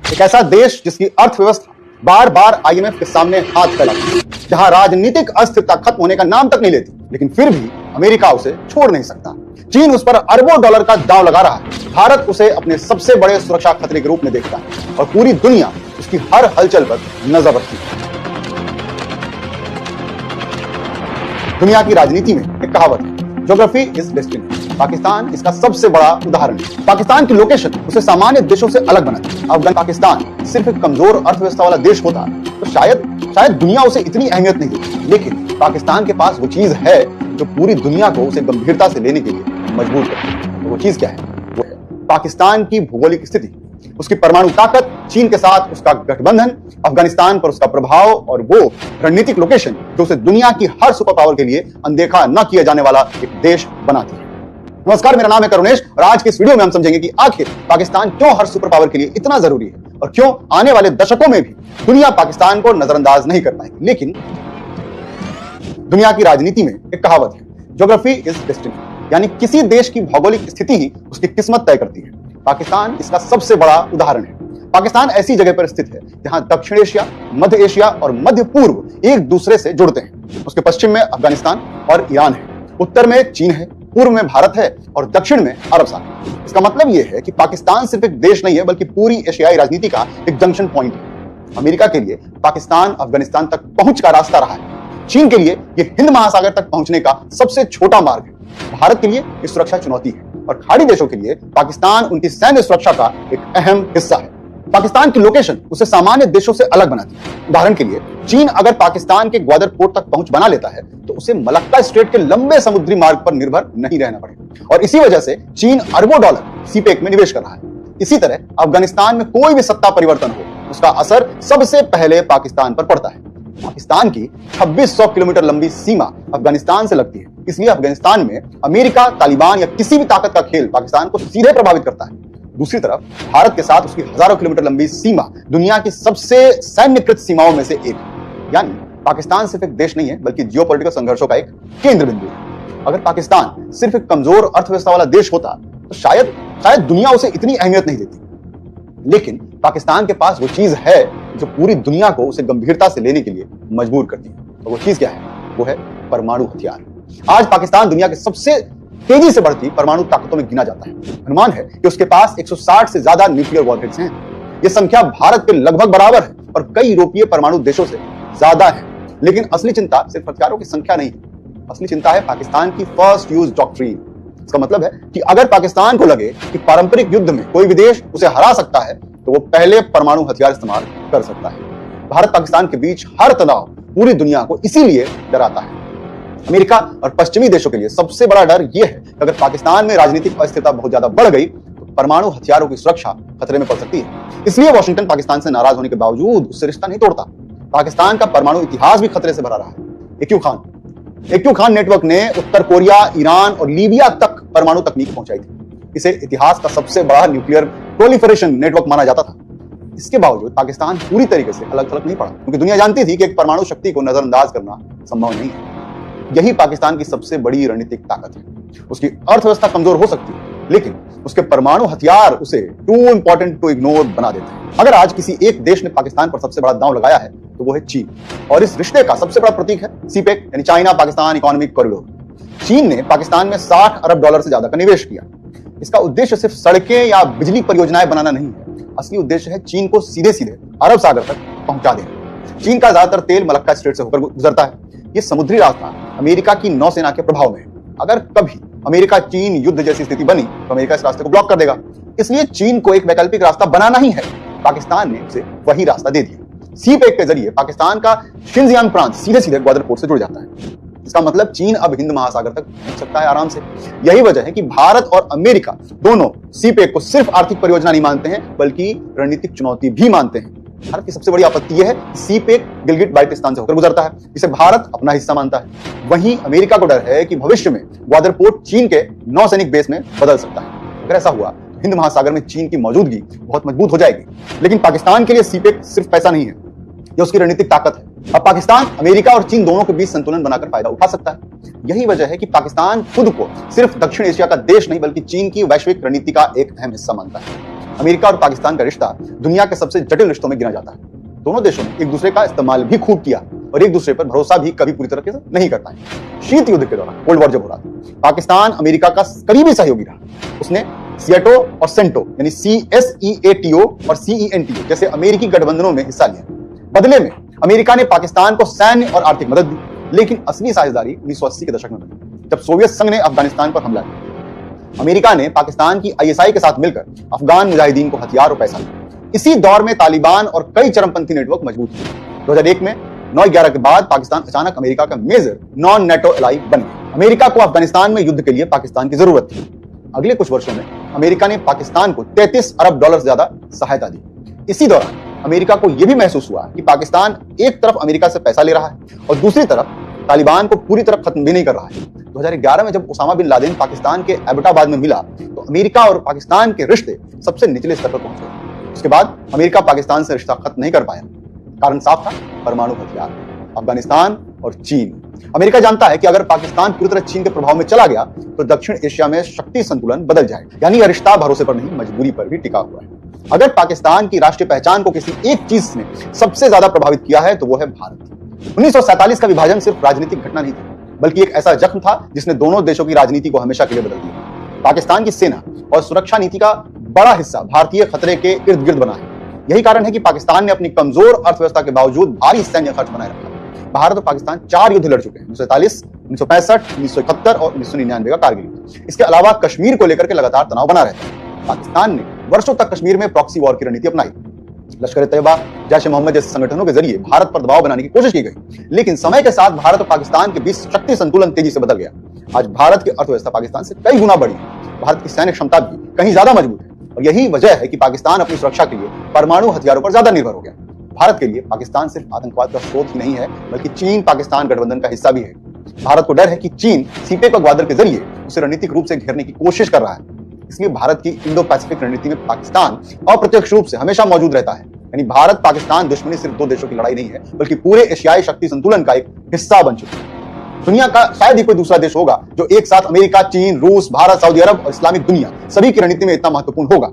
एक ऐसा देश जिसकी अर्थव्यवस्था बार बार आईएमएफ के सामने हाथ फैलाती है, जहां राजनीतिक अस्थिरता खत्म होने का नाम तक नहीं लेती, लेकिन फिर भी अमेरिका उसे छोड़ नहीं सकता। चीन उस पर अरबों डॉलर का दांव लगा रहा है। भारत उसे अपने सबसे बड़े सुरक्षा खतरे के रूप में देखता है और पूरी दुनिया उसकी हर हलचल पर नजर रखती है। दुनिया की राजनीति में एक कहावत है, ज्योग्राफी इज डेस्टिनी। पाकिस्तान इसका सबसे बड़ा उदाहरण है। पाकिस्तान की लोकेशन उसे सामान्य देशों से अलग बनाती है। अगर पाकिस्तान सिर्फ एक कमजोर अर्थव्यवस्था वाला देश होता तो शायद दुनिया उसे इतनी अहमियत नहीं देती, लेकिन पाकिस्तान के पास वो चीज है जो पूरी दुनिया को उसे गंभीरता से लेने के लिए मजबूर करती है। तो वो चीज क्या है? वो है पाकिस्तान की भौगोलिक स्थिति, उसकी परमाणु ताकत, चीन के साथ उसका गठबंधन, अफगानिस्तान पर उसका प्रभाव और वो रणनीतिक लोकेशन जो उसे दुनिया की हर सुपर पावर के लिए अनदेखा न किया जाने वाला एक देश बनाती है। नमस्कार, मेरा नाम है करुणेश और आज के इस वीडियो में हम समझेंगे कि आखिर पाकिस्तान क्यों हर सुपर पावर के लिए इतना जरूरी है और क्यों आने वाले दशकों में भी दुनिया पाकिस्तान को नजरअंदाज नहीं कर पाएगी। लेकिन दुनिया की राजनीति में एक कहावत है, ज्योग्राफी इज डेस्टिनी, यानी किसी देश की भौगोलिक स्थिति ही उसकी किस्मत तय करती है। पाकिस्तान इसका सबसे बड़ा उदाहरण है। पाकिस्तान ऐसी जगह पर स्थित है जहां दक्षिण एशिया, मध्य एशिया और मध्य पूर्व एक दूसरे से जुड़ते हैं। उसके पश्चिम में अफगानिस्तान और ईरान है, उत्तर में चीन है, पूर्व में भारत है और दक्षिण में अरब सागर। इसका मतलब यह है कि पाकिस्तान सिर्फ एक देश नहीं है बल्कि पूरी एशियाई राजनीति का एक जंक्शन पॉइंट है। अमेरिका के लिए पाकिस्तान अफगानिस्तान तक पहुंच का रास्ता रहा है। चीन के लिए यह हिंद महासागर तक पहुंचने का सबसे छोटा मार्ग है। भारत के लिए यह सुरक्षा चुनौती है और खाड़ी देशों के लिए पाकिस्तान उनकी सैन्य सुरक्षा का एक अहम हिस्सा है। पाकिस्तान की लोकेशन उसे सामान्य देशों से अलग बनाती है। उदाहरण के लिए, चीन अगर पाकिस्तान के ग्वादर पोर्ट तक पहुंच बना लेता है तो उसे मलक्का स्ट्रेट के लंबे समुद्री मार्ग पर निर्भर नहीं रहना पड़ेगा और इसी वजह से चीन अरबों डॉलर सीपेक में निवेश कर रहा है। इसी तरह अफगानिस्तान में कोई भी सत्ता परिवर्तन हो, उसका असर सबसे पहले पाकिस्तान पर पड़ता है। पाकिस्तान की 2600 किलोमीटर लंबी सीमा अफगानिस्तान से लगती है, इसलिए अफगानिस्तान में अमेरिका, तालिबान या किसी भी ताकत का खेल पाकिस्तान को सीधे प्रभावित करता है। दूसरी तरफ भारत के साथ उसकी हजारों किलोमीटर लंबी सीमा दुनिया की सबसे सैन्यकृत सीमाओं में से एक है। यानी पाकिस्तान सिर्फ एक देश नहीं है बल्कि जियोपॉलिटिकल संघर्षों का एक केंद्र बिंदु है। अगर पाकिस्तान सिर्फ एक कमजोर अर्थव्यवस्था वाला देश होता तो शायद दुनिया उसे इतनी अहमियत नहीं देती, लेकिन पाकिस्तान के पास वो चीज है जो पूरी दुनिया को उसे गंभीरता से लेने के लिए मजबूर करती है। तो वो चीज क्या है? वो है परमाणु हथियार। आज पाकिस्तान दुनिया के सबसे तेजी से बढ़ती परमाणु ताकतों में गिना जाता है। अनुमान है कि उसके पास 160 से ज्यादा न्यूक्लियर वॉरहेड्स हैं। यह संख्या भारत के लगभग बराबर है और कई यूरोपीय परमाणु देशों से ज्यादा है। लेकिन असली चिंता सिर्फ हथियारों की संख्या नहीं है, असली चिंता है पाकिस्तान की फर्स्ट यूज डॉक्ट्रिन। इसका मतलब है कि अगर पाकिस्तान को लगे कि पारंपरिक युद्ध में कोई विदेश उसे हरा सकता है तो वो पहले परमाणु हथियार इस्तेमाल कर सकता है। भारत पाकिस्तान के बीच हर तनाव पूरी दुनिया को इसीलिए डराता है। अमेरिका और पश्चिमी देशों के लिए सबसे बड़ा डर यह है कि अगर पाकिस्तान में राजनीतिक अस्थिरता बहुत ज्यादा बढ़ गई तो परमाणु हथियारों की सुरक्षा खतरे में पड़ सकती है। इसलिए वॉशिंगटन पाकिस्तान से नाराज होने के बावजूद उससे रिश्ता नहीं तोड़ता। पाकिस्तान का परमाणु इतिहास भी खतरे से भरा रहा है। एक्यू खान नेटवर्क ने उत्तर कोरिया, ईरान और लीबिया तक परमाणु तकनीक पहुंचाई थी। इसे इतिहास का सबसे बड़ा न्यूक्लियर प्रोलिफरेशन नेटवर्क माना जाता था। इसके बावजूद पाकिस्तान पूरी तरीके से अलग थलग नहीं पड़ा, क्योंकि दुनिया जानती थी कि एक परमाणु शक्ति को नजरअंदाज करना संभव नहीं है। यही पाकिस्तान की सबसे बड़ी रणनीतिक ताकत है। उसकी अर्थव्यवस्था कमजोर हो सकती है, लेकिन उसके परमाणु हथियार उसे टू इंपॉर्टेंट टू इग्नोर बना देते हैं। अगर आज किसी एक देश ने पाकिस्तान पर सबसे बड़ा दांव लगाया है तो वो है चीन, और इस रिश्ते का सबसे बड़ा प्रतीक है सीपेक यानी चाइना पाकिस्तान इकोनॉमिक कॉरिडोर। चीन ने पाकिस्तान में 60 अरब डॉलर से ज्यादा का निवेश किया। इसका उद्देश्य सिर्फ सड़कें या बिजली परियोजनाएं बनाना नहीं है, असली उद्देश्य है चीन को सीधे सीधे अरब सागर तक पहुंचा देना। चीन का ज्यादातर तेल मलक्का स्ट्रेट से होकर गुजरता है। यह समुद्री रास्ता अमेरिका की नौसेना के प्रभाव में है। अगर कभी अमेरिका चीन युद्ध जैसी स्थिति बनी तो अमेरिका इस रास्ते को ब्लॉक कर देगा। इसलिए चीन को एक वैकल्पिक रास्ता बनाना ही है। पाकिस्तान ने उसे वही रास्ता दे दिया। सीपेक के जरिए पाकिस्तान का शिनजियांग प्रांत सीधे सीधे ग्वादर पोर्ट से जुड़ जाता है। इसका मतलब चीन अब हिंद महासागर तक पहुंच सकता है आराम से। यही वजह है कि भारत और अमेरिका दोनों सीपेक को सिर्फ आर्थिक परियोजना नहीं मानते हैं बल्कि रणनीतिक चुनौती भी मानते हैं। भारत की सबसे बड़ी आपत्ति यह है कि सीपेक गिलगिट बाल्टिस्तान से होकर गुजरता है, जिसे भारत अपना हिस्सा मानता है। वहीं अमेरिका को डर है कि भविष्य में ग्वादर पोर्ट चीन के नौसैनिक बेस में बदल सकता है। अगर ऐसा हुआ तो हिंद महासागर में चीन की मौजूदगी बहुत मजबूत हो जाएगी। लेकिन पाकिस्तान के लिए सीपेक सिर्फ पैसा नहीं है, यह उसकी रणनीतिक ताकत है। अब पाकिस्तान अमेरिका और चीन दोनों के बीच संतुलन बनाकर फायदा उठा सकता है। यही वजह है कि पाकिस्तान खुद को सिर्फ दक्षिण एशिया का देश नहीं बल्कि चीन की वैश्विक रणनीति का एक अहम हिस्सा मानता है। अमेरिका और पाकिस्तान का रिश्ता दुनिया के सबसे जटिल रिश्तों में गिना जाता है। दोनों देशों ने एक दूसरे का इस्तेमाल भी खूब किया और एक दूसरे पर भरोसा भी कभी पूरी तरह से नहीं कर पाए। शीत युद्ध के दौरान, कोल्ड वॉर जब हो रहा था, पाकिस्तान अमेरिका का करीबी सहयोगी रहा। उसने सिएटो और सेंटो यानी CSEATO और CENTO जैसे अमेरिकी गठबंधनों में हिस्सा लिया। बदले में अमेरिका ने पाकिस्तान को सैन्य और आर्थिक मदद दी, लेकिन असली साझेदारी 1980 के दशक में बनी, जब सोवियत संघ ने अफगानिस्तान पर हमला किया। अमेरिका ने पाकिस्तान की ISI के साथ मिलकर अफगान मुजाहिदीन को हथियार और पैसा दिया। इसी दौर में तालिबान और कई चरमपंथी नेटवर्क मजबूत हुए। 2001 में 9/11 के बाद पाकिस्तान अचानक अमेरिका का मेजर नॉन नेटो एलाई बन गया। अमेरिका को अफगानिस्तान में युद्ध के लिए पाकिस्तान की जरूरत थी। अगले कुछ वर्षों में अमेरिका ने पाकिस्तान को $33 अरब से ज्यादा सहायता दी। इसी दौरान अमेरिका को यह भी महसूस हुआ कि पाकिस्तान एक तरफ अमेरिका से पैसा ले रहा है और दूसरी तरफ तालिबान को पूरी तरह खत्म भी नहीं कर रहा है। 2011 में जब उसामा बिन लादेन पाकिस्तान के एबटाबाद में मिला तो अमेरिका और पाकिस्तान के रिश्ते सबसे निचले स्तर पर पहुंच गए। उसके बाद अमेरिका पाकिस्तान से रिश्ता खत्म नहीं कर पाया। कारण साफ था, परमाणु हथियार, अफगानिस्तान और चीन। अमेरिका जानता है कि अगर पाकिस्तान पूरी तरह चीन के प्रभाव में चला गया तो दक्षिण एशिया में शक्ति संतुलन बदल जाएगा। यानी यह रिश्ता भरोसे पर नहीं, मजबूरी पर भी टिका हुआ है। अगर पाकिस्तान की राष्ट्रीय पहचान को किसी एक चीज ने सबसे ज्यादा प्रभावित किया है तो वो है भारत। 1947 का विभाजन सिर्फ राजनीतिक घटना नहीं थी, बल्कि एक ऐसा जख्म था जिसने दोनों देशों की राजनीति को हमेशा के लिए बदल दिया। पाकिस्तान की सेना और सुरक्षा नीति का बड़ा हिस्सा भारतीय खतरे के इर्द गिर्द बना है। यही कारण है कि पाकिस्तान ने अपनी कमजोर अर्थव्यवस्था के बावजूद भारी सैन्य खर्च बनाए रखा है। भारत और पाकिस्तान 4 युद्ध लड़ चुके हैं, 1947, 1965, 1971 और 1999 का कारगिल युद्ध। इसके अलावा कश्मीर को लेकर के लगातार तनाव बना रहता है। पाकिस्तान ने वर्षों तक कश्मीर में प्रॉक्सी वॉर की रणनीति अपनाई। लश्कर ए तैयबा, जैश ए मोहम्मद जैसे संगठनों के जरिए भारत पर दबाव बनाने की कोशिश की गई, लेकिन समय के साथ भारत और पाकिस्तान के बीच शक्ति संतुलन तेजी से बदल गया। आज भारत की अर्थव्यवस्था पाकिस्तान से कई गुना बड़ी है। भारत की सैन्य क्षमता भी कहीं ज्यादा मजबूत है और यही वजह है कि पाकिस्तान अपनी सुरक्षा के लिए परमाणु हथियारों पर ज्यादा निर्भर हो गया। भारत के लिए पाकिस्तान सिर्फ आतंकवाद का स्रोत ही नहीं है, बल्कि चीन पाकिस्तान गठबंधन का हिस्सा भी है। भारत को डर है कि चीन सीपे को ग्वादर के जरिए उसे रणनीतिक रूप से घेरने की कोशिश कर रहा है। इसलिए भारत की इंडो पैसिफिक रणनीति में पाकिस्तान अप्रत्यक्ष रूप से हमेशा मौजूद रहता है। यानी भारत पाकिस्तान दुश्मनी सिर्फ 2 देशों की लड़ाई नहीं है, बल्कि पूरे एशियाई शक्ति संतुलन का एक हिस्सा बन चुका है। दुनिया का शायद ही कोई दूसरा देश होगा जो एक साथ अमेरिका, चीन, रूस, भारत, सऊदी अरब और इस्लामिक दुनिया सभी की रणनीति में इतना महत्वपूर्ण होगा।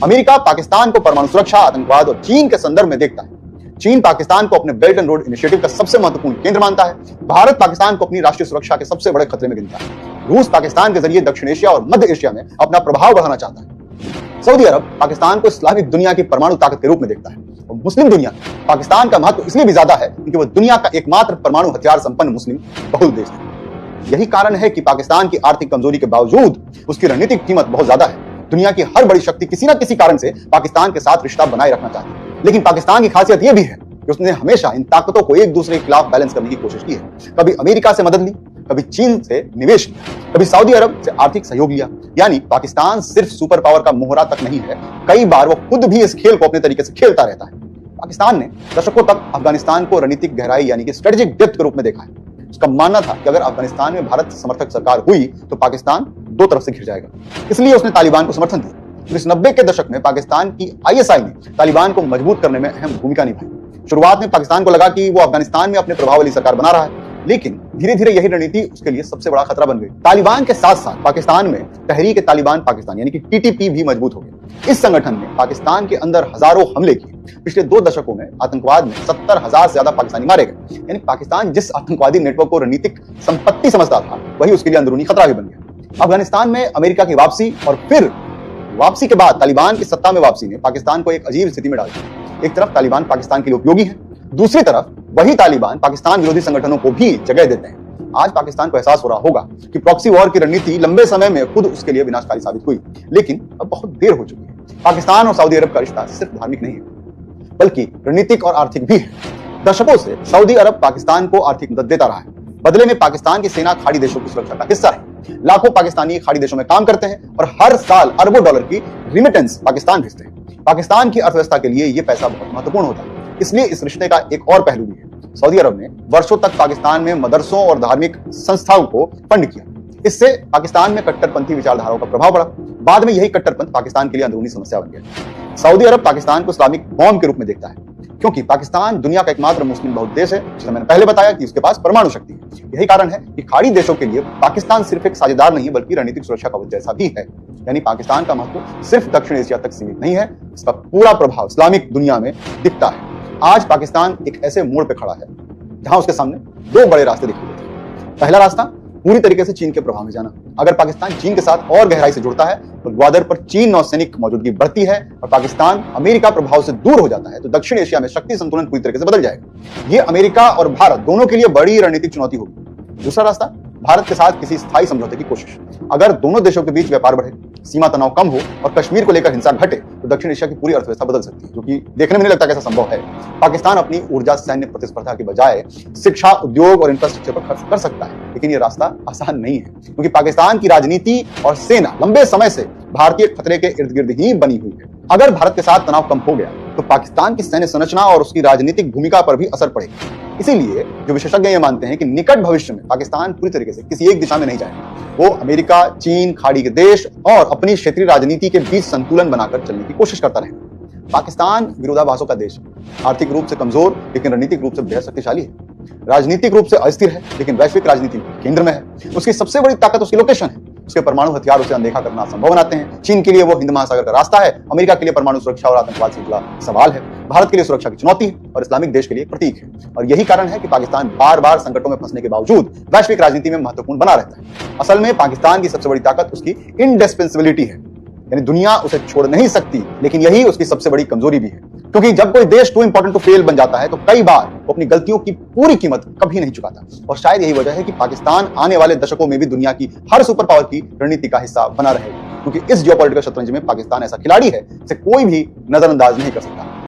अमेरिका पाकिस्तान को परमाणु सुरक्षा, आतंकवाद और चीन के संदर्भ में देखता है। चीन पाकिस्तान को अपने बेल्ट एंड रोड इनिशिएटिव का सबसे महत्वपूर्ण केंद्र मानता है। भारत पाकिस्तान को अपनी राष्ट्रीय सुरक्षा के सबसे बड़े खतरे में गिनता है। रूस पाकिस्तान के जरिए दक्षिण एशिया और मध्य एशिया में अपना प्रभाव बढ़ाना चाहता है। सऊदी अरब पाकिस्तान को इस्लामिक दुनिया की परमाणु ताकत के रूप में देखता है और मुस्लिम दुनिया पाकिस्तान का महत्व इसलिए भी ज्यादा है क्योंकि वह दुनिया का एकमात्र परमाणु हथियार संपन्न मुस्लिम बहुल देश है। यही कारण है कि पाकिस्तान की आर्थिक कमजोरी के बावजूद उसकी रणनीतिक कीमत बहुत ज्यादा है। दुनिया की हर बड़ी शक्ति किसी न किसी कारण से पाकिस्तान के साथ रिश्ता बनाए रखना चाहती है, लेकिन पाकिस्तान की खासियत यह भी है कि उसने हमेशा इन ताकतों को एक दूसरे के खिलाफ बैलेंस करने की कोशिश की है। कभी अमेरिका से मदद ली, कभी चीन से निवेश लिया, कभी सऊदी अरब से आर्थिक सहयोग लिया। यानी पाकिस्तान सिर्फ सुपर पावर का मोहरा तक नहीं है, कई बार वो खुद भी इस खेल को अपने तरीके से खेलता रहता है। पाकिस्तान ने दशकों तक अफगानिस्तान को रणनीतिक गहराई यानी कि स्ट्रेटेजिक डेप्थ के रूप में देखा है। उसका मानना था कि अगर अफगानिस्तान में भारत समर्थक सरकार हुई तो पाकिस्तान 2 तरफ से घिर जाएगा। इसलिए उसने तालिबान को समर्थन दिया। 1990 के दशक में पाकिस्तान की ISI ने तालिबान को मजबूत करने में अहम भूमिका निभाई। शुरुआत में पाकिस्तान को लगा कि वो अफगानिस्तान में अपने प्रभाव वाली सरकार बना रहा है, लेकिन धीरे धीरे यही रणनीति उसके लिए सबसे बड़ा खतरा बन गई। तालिबान के साथ साथ पाकिस्तान में तहरीक तालिबान पाकिस्तान यानी कि TTP भी मजबूत हो गया। इस संगठन ने पाकिस्तान के अंदर हजारों हमले किए। पिछले 2 दशकों में आतंकवाद में 70,000 से ज्यादा पाकिस्तानी मारे गए। यानी पाकिस्तान जिस आतंकवादी नेटवर्क को रणनीतिक संपत्ति समझता था, वही उसके लिए अंदरूनी खतरा भी बन गया। अफगानिस्तान में अमेरिका की वापसी और फिर वापसी के बाद तालिबान की सत्ता में वापसी ने पाकिस्तान को एक अजीब स्थिति में डाल दिया। एक तरफ तालिबान पाकिस्तान के लिए उपयोगी है, दूसरी तरफ वही तालिबान पाकिस्तान विरोधी संगठनों को भी जगह देते हैं। आज पाकिस्तान को एहसास हो रहा होगा कि प्रॉक्सी वॉर की रणनीति लंबे समय में खुद उसके लिए विनाशकारी साबित हुई, लेकिन अब बहुत देर हो चुकी है। पाकिस्तान और सऊदी अरब का रिश्ता सिर्फ धार्मिक नहीं है, बल्कि रणनीतिक और आर्थिक भी है। दशकों से सऊदी अरब पाकिस्तान को आर्थिक मदद देता रहा है। बदले में पाकिस्तान की सेना खाड़ी देशों की सुरक्षा का हिस्सा है। लाखों पाकिस्तानी खाड़ी देशों में काम करते हैं और हर साल अरबों डॉलर की रिमिटेंस पाकिस्तान भेजते हैं। पाकिस्तान की अर्थव्यवस्था के लिए यह पैसा बहुत महत्वपूर्ण होता है। इसलिए इस रिश्ते का एक और पहलू भी है। सऊदी अरब ने वर्षों तक पाकिस्तान में मदरसों और धार्मिक संस्थाओं को फंड किया। इससे पाकिस्तान में कट्टरपंथी विचारधाराओं का प्रभाव बढ़ा। बाद में यही कट्टरपंथ पाकिस्तान के लिए अंदरूनी समस्या बन गया। सऊदी अरब पाकिस्तान को इस्लामिक बॉम्ब के रूप में देखता है। क्योंकि पाकिस्तान दुनिया का एकमात्र मुस्लिम बहु देश है, जिसे मैंने पहले बताया कि उसके पास परमाणु शक्ति है। यही कारण है कि खाड़ी देशों के लिए पाकिस्तान सिर्फ एक साझेदार नहीं बल्कि रणनीतिक सुरक्षा कवच जैसा भी है। यानी पाकिस्तान का महत्व सिर्फ दक्षिण एशिया तक सीमित नहीं है, इसका पूरा प्रभाव इस्लामिक दुनिया में दिखता है। आज पाकिस्तान एक ऐसे मोड़ पर खड़ा है जहां उसके सामने दो बड़े रास्ते दिखाई देते हैं। पहला रास्ता पूरी तरीके से चीन के प्रभाव में जाना। अगर पाकिस्तान चीन के साथ और गहराई से जुड़ता है तो ग्वादर पर चीन नौसैनिक मौजूदगी बढ़ती है और पाकिस्तान अमेरिका प्रभाव से दूर हो जाता है तो दक्षिण एशिया में शक्ति संतुलन पूरी तरीके से बदल जाएगा। ये अमेरिका और भारत दोनों के लिए बड़ी रणनीतिक चुनौती होगी। दूसरा रास्ता भारत के साथ किसी स्थायी समझौते की कोशिश। अगर दोनों देशों के बीच व्यापार बढ़े, सीमा तनाव कम हो और कश्मीर को लेकर हिंसा घटे तो दक्षिण एशिया की पूरी अर्थव्यवस्था बदल सकती है, जो कि देखने में नहीं लगता कैसा संभव है। पाकिस्तान अपनी ऊर्जा सैन्य प्रतिस्पर्धा के बजाय शिक्षा, उद्योग और इंफ्रास्ट्रक्चर पर खर्च कर सकता है, लेकिन यह रास्ता आसान नहीं है क्योंकि पाकिस्तान की राजनीति और सेना लंबे समय से भारतीय खतरे के इर्द गिर्द ही बनी हुई है। अगर भारत के साथ तनाव कम हो गया तो पाकिस्तान की सैन्य संरचना और उसकी राजनीतिक भूमिका पर भी असर पड़ेगा। इसीलिए जो विशेषज्ञ ये मानते हैं कि निकट भविष्य में पाकिस्तान पूरी तरीके से किसी एक दिशा में नहीं जाएगा। वो अमेरिका, चीन, खाड़ी के देश और अपनी क्षेत्रीय राजनीति के बीच संतुलन बनाकर चलने की कोशिश करता रहेगा। पाकिस्तान विरोधाभासों का देश है, आर्थिक रूप से कमजोर लेकिन रणनीतिक रूप से बेहद शक्तिशाली है, राजनीतिक रूप से अस्थिर है लेकिन वैश्विक राजनीति में केंद्र में है। उसकी सबसे बड़ी ताकत उसकी लोकेशन है। उसके परमाणु हथियार उसे अनदेखा करना संभव बनाते हैं। चीन के लिए वो हिंद महासागर का रास्ता है, अमेरिका के लिए परमाणु सुरक्षा और आतंकवाद से जुड़ा सवाल है, भारत के लिए सुरक्षा की चुनौती है और इस्लामिक देश के लिए प्रतीक है। और यही कारण है कि पाकिस्तान बार बार संकटों में फंसने के बावजूद वैश्विक राजनीति में महत्वपूर्ण बना रहता है। असल में पाकिस्तान की सबसे बड़ी ताकत उसकी इंडिस्पेंसिबिलिटी है, यानी दुनिया उसे छोड़ नहीं सकती, लेकिन यही उसकी सबसे बड़ी कमजोरी भी है क्योंकि जब कोई देश टू इंपॉर्टेंट टू फेल बन जाता है तो कई बार वो अपनी गलतियों की पूरी कीमत कभी नहीं चुकाता। और शायद यही वजह है कि पाकिस्तान आने वाले दशकों में भी दुनिया की हर सुपर पावर की रणनीति का हिस्सा बना रहेगा, क्योंकि इस जियोपॉलिटिकल शतरंज में पाकिस्तान ऐसा खिलाड़ी है जिसे कोई भी नजरअंदाज नहीं कर सकता।